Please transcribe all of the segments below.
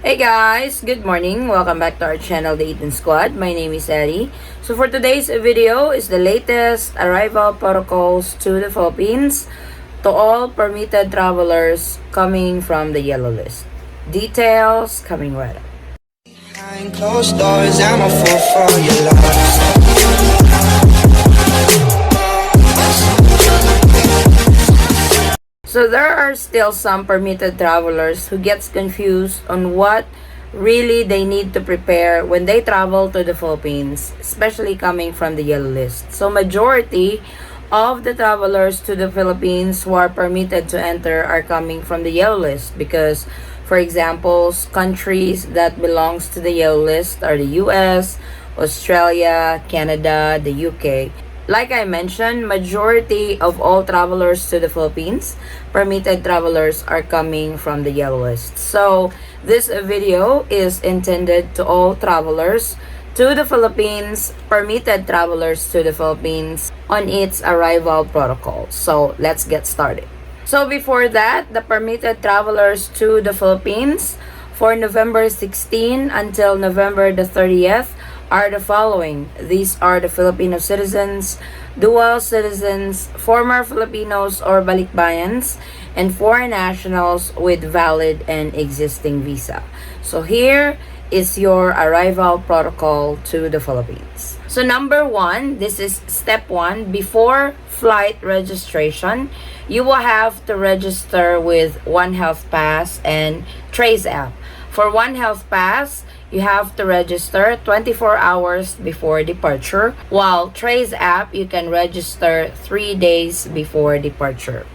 Hey guys, good morning. Welcome back to our channel, the Eaton Squad. My name is Eddie. So for today's video is the latest arrival protocols to the Philippines to all permitted travelers coming from the yellow list. Details coming right up. Behind closed doors, I'm a fool for your love. So there are still some permitted travelers who gets confused on what really they need to prepare when they travel to the Philippines, especially coming from the yellow list. So majority of the travelers to the Philippines who are permitted to enter are coming from the yellow list because, for example, countries that belongs to the yellow list are the US, Australia, Canada, the UK. Like I mentioned, majority of all travelers to the Philippines, permitted travelers are coming from the yellow list. So, this video is intended to all travelers to the Philippines, permitted travelers to the Philippines on its arrival protocol. So, let's get started. So, before that, the permitted travelers to the Philippines for November 16 until November the 30th are the following. These are the Filipino citizens, dual citizens, former Filipinos or Balikbayans, and foreign nationals with valid and existing visa. So here is your arrival protocol to the Philippines. So number one, this is step one. Before flight registration, you will have to register with One Health Pass and Trace app. For One Health Pass, you have to register 24 hours before departure, while Trace app, you can register 3 days before departure.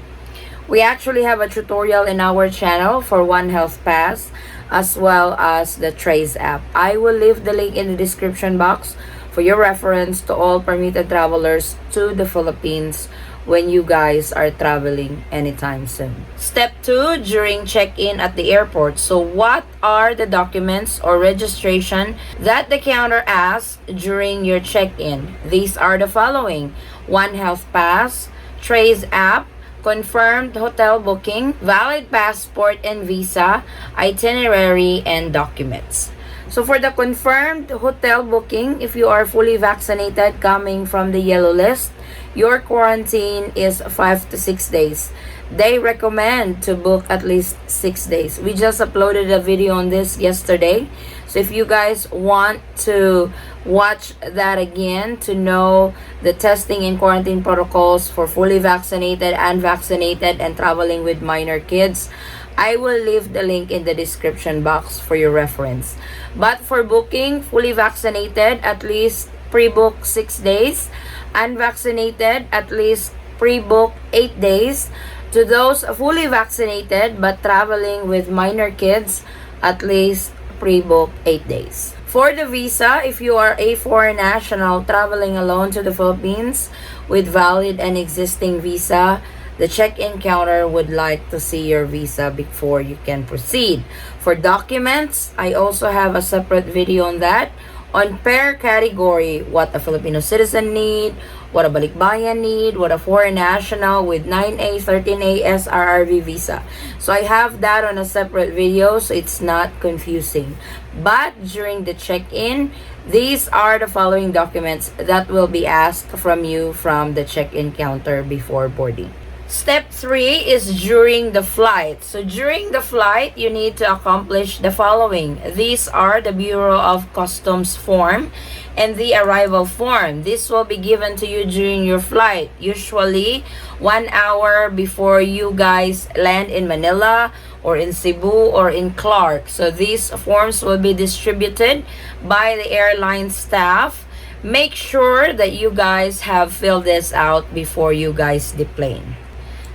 We actually have a tutorial in our channel for One Health Pass as well as the Trace app. I will leave the link in the description box for your reference to all permitted travelers to the Philippines when you guys are traveling anytime soon. Step 2, during check-in at the airport. So what are the documents or registration that the counter asks during your check-in? These are the following: One Health Pass, Trace app, confirmed hotel booking, valid passport and visa, itinerary, and documents. So for the confirmed hotel booking, if you are fully vaccinated coming from the yellow list, your quarantine is 5 to 6 days. They recommend to book at least 6 days. We just uploaded a video on this yesterday. So if you guys want to watch that again to know the testing and quarantine protocols for fully vaccinated, unvaccinated, and traveling with minor kids, I will leave the link in the description box for your reference. But for booking, fully vaccinated, at least pre-book 6 days. Unvaccinated, at least pre-book 8 days. To those fully vaccinated but traveling with minor kids, at least pre-book 8 days. For the visa, if you are a foreign national traveling alone to the Philippines with valid and existing visa, the check-in counter would like to see your visa before you can proceed. For documents, I also have a separate video on that. On per category, what a Filipino citizen need, what a Balikbayan need, what a foreign national with 9A, 13A SRRV visa. So I have that on a separate video so it's not confusing. But during the check-in, these are the following documents that will be asked from you from the check-in counter before boarding. Step 3 is during the flight. So during the flight, you need to accomplish the following. These are the Bureau of Customs form and the arrival form. This will be given to you during your flight, usually 1 hour before you guys land in Manila or in Cebu or in Clark. So these forms will be distributed by the airline staff. Make sure that you guys have filled this out before you guys deplane.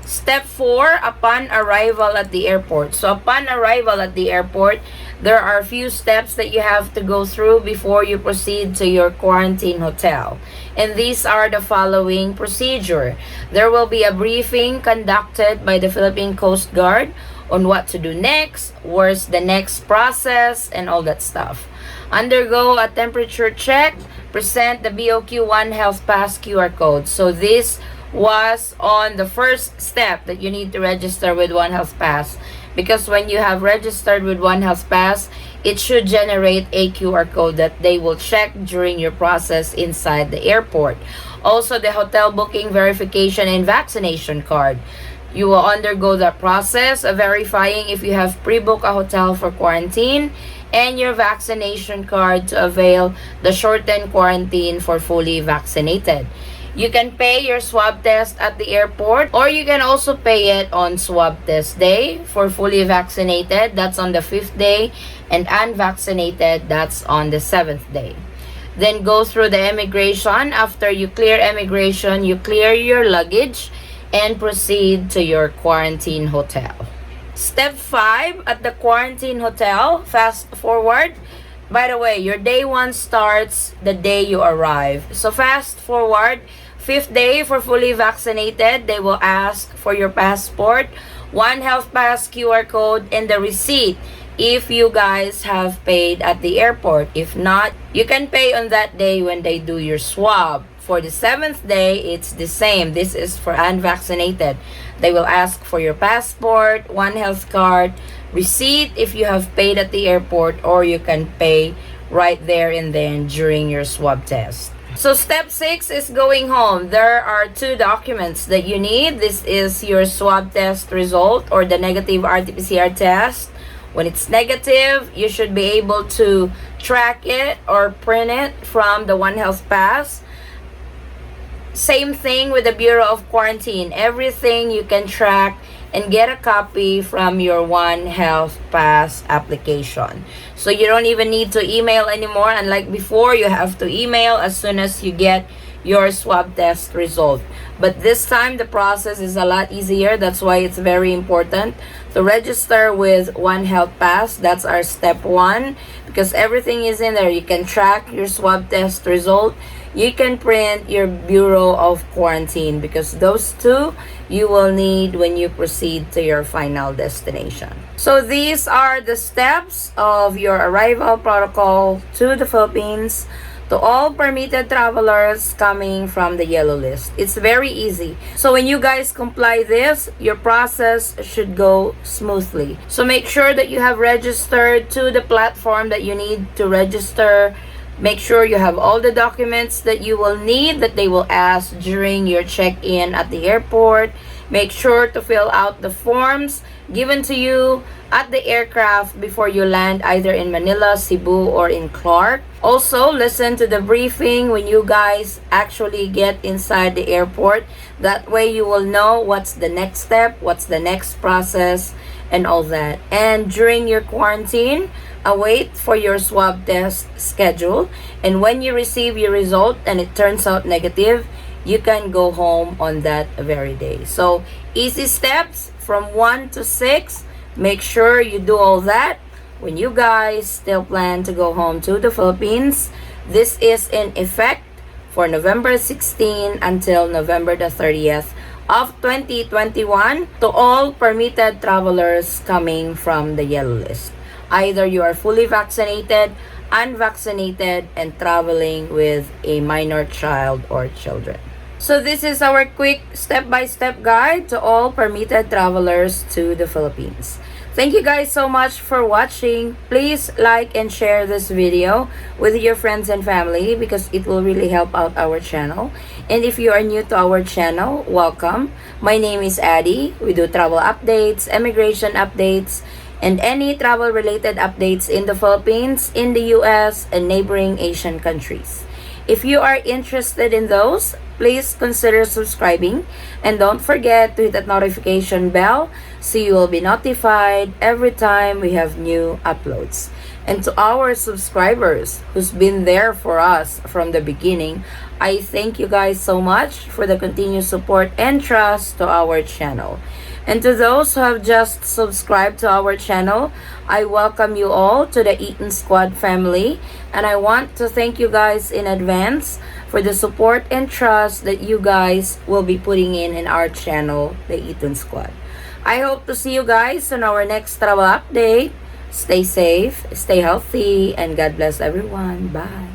Step 4, upon arrival at the airport. So upon arrival at the airport, there are a few steps that you have to go through before you proceed to your quarantine hotel. And these are the following procedure. There will be a briefing conducted by the Philippine Coast Guard on what to do next, where's the next process, and all that stuff. Undergo a temperature check, present the BOQ One Health Pass QR code. So this was on the first step that you need to register with One Health Pass. because when you have registered with One Health Pass, it should generate a QR code that they will check during your process inside the airport. Also, the hotel booking verification and vaccination card. You will undergo the process of verifying if you have pre-booked a hotel for quarantine and your vaccination card to avail the shortened quarantine for fully vaccinated. You can pay your swab test at the airport, or you can also pay it on swab test day. For fully vaccinated, that's on the 5th day, and unvaccinated, that's on the 7th day. Then go through the immigration. After you clear immigration, you clear your luggage and proceed to your quarantine hotel. Step 5, at the quarantine hotel, fast forward. By the way, your day 1 starts the day you arrive. So fast forward, 5th day for fully vaccinated, they will ask for your passport, One Health Pass QR code, and the receipt if you guys have paid at the airport. If not, you can pay on that day when they do your swab. For the 7th day, it's the same. This is for unvaccinated. They will ask for your passport, One Health card, receipt if you have paid at the airport, or you can pay right there and then during your swab test. So step 6 is going home. There are 2 documents that you need. This is your swab test result or the negative RT-PCR test. When it's negative, you should be able to track it or print it from the One Health Pass. Same thing with the Bureau of Quarantine. Everything you can track and get a copy from your One Health Pass application. So you don't even need to email anymore. Unlike before, you have to email as soon as you get your swab test result. But this time, the process is a lot easier. That's why it's very important to register with One Health Pass. That's our step 1, because everything is in there. You can track your swab test result. You can print your Bureau of Quarantine, because those 2 you will need when you proceed to your final destination. So these are the steps of your arrival protocol to the Philippines. To all permitted travelers coming from the yellow list, it's very easy. So when you guys comply this, your process should go smoothly. So make sure that you have registered to the platform that you need to register. Make sure you have all the documents that you will need that they will ask during your check-in at the airport. Make sure to fill out the forms given to you at the aircraft before you land either in Manila, Cebu, or in Clark. Also, listen to the briefing when you guys actually get inside the airport. That way you will know what's the next step, what's the next process, and all that. And during your quarantine, await for your swab test schedule. And when you receive your result and it turns out negative, you can go home on that very day. So, easy steps from 1 to 6. Make sure you do all that when you guys still plan to go home to the Philippines. This is in effect for November 16 until November the 30th of 2021 to all permitted travelers coming from the yellow list. Either you are fully vaccinated, unvaccinated, and traveling with a minor child or children. So this is our quick step-by-step guide to all permitted travelers to the Philippines. Thank you guys so much for watching. Please like and share this video with your friends and family because it will really help out our channel. And if you are new to our channel, welcome. My name is Addie. We do travel updates, immigration updates, and any travel-related updates in the Philippines, in the US, and neighboring Asian countries. If you are interested in those, please consider subscribing and don't forget to hit that notification bell so you will be notified every time we have new uploads. And to our subscribers who's been there for us from the beginning, I thank you guys so much for the continued support and trust to our channel. And to those who have just subscribed to our channel, I welcome you all to the Eaton Squad family. And I want to thank you guys in advance for the support and trust that you guys will be putting in our channel, the Eaton Squad. I hope to see you guys on our next travel update. Stay safe, stay healthy, and God bless everyone. Bye.